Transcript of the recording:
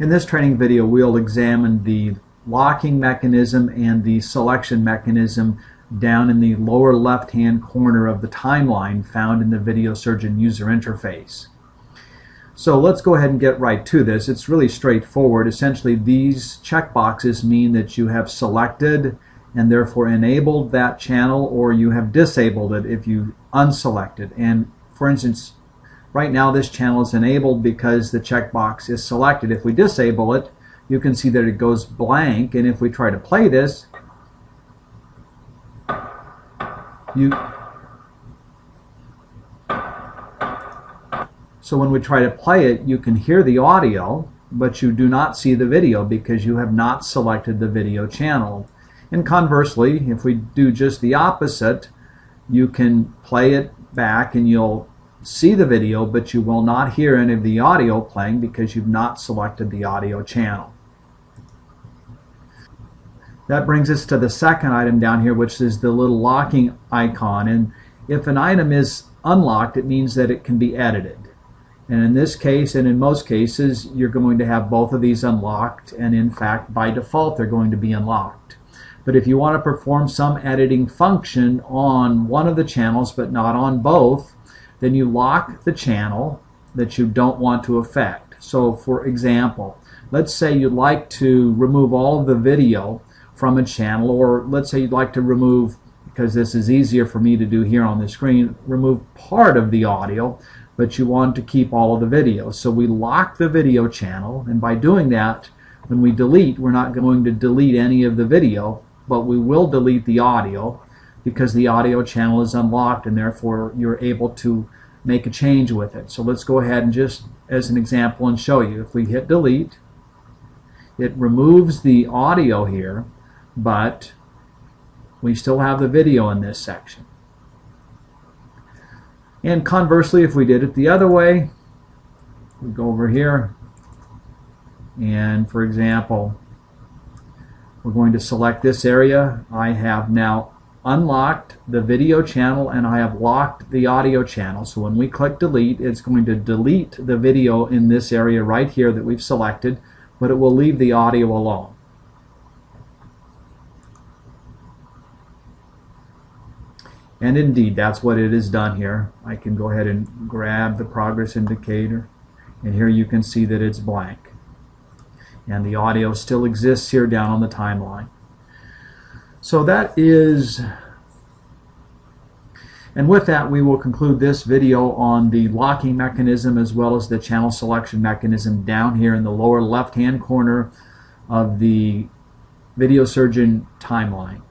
In this training video, we'll examine the locking mechanism and the selection mechanism down in the lower left-hand corner of the timeline found in the Video Surgeon user interface. So let's go ahead and get right to this. It's really straightforward. Essentially, these checkboxes mean that you have selected and therefore enabled that channel, or you have disabled it if you unselected. And for instance, right now this channel is enabled because the checkbox is selected. If we disable it, you can see that it goes blank, and if we try to play this, so when we try to play it, you can hear the audio, but you do not see the video because you have not selected the video channel. And conversely, if we do just the opposite, you can play it back and you'll see the video, but you will not hear any of the audio playing because you've not selected the audio channel. That brings us to the second item down here, which is the little locking icon. And if an item is unlocked, it means that it can be edited. And in this case, and in most cases, you're going to have both of these unlocked, and in fact, by default, they're going to be unlocked. But if you want to perform some editing function on one of the channels but not on both, then you lock the channel that you don't want to affect. So for example, let's say you'd like to remove all of the video from a channel, or let's say you'd like to remove, because this is easier for me to do here on the screen, remove part of the audio, but you want to keep all of the video. So we lock the video channel, and by doing that, when we delete, we're not going to delete any of the video, but we will delete the audio because the audio channel is unlocked, and therefore you're able to make a change with it. So let's go ahead and just as an example and show you. If we hit delete, it removes the audio here, but we still have the video in this section. And conversely, if we did it the other way, we go over here, and for example, we're going to select this area. I have now unlocked the video channel and I have locked the audio channel. So when we click delete, it's going to delete the video in this area right here that we've selected, but it will leave the audio alone. And indeed, that's what it has done here. I can go ahead and grab the progress indicator, and here you can see that it's blank. And the audio still exists here down on the timeline. So that is, and with that we will conclude this video on the locking mechanism as well as the channel selection mechanism down here in the lower left hand corner of the Video Surgeon timeline.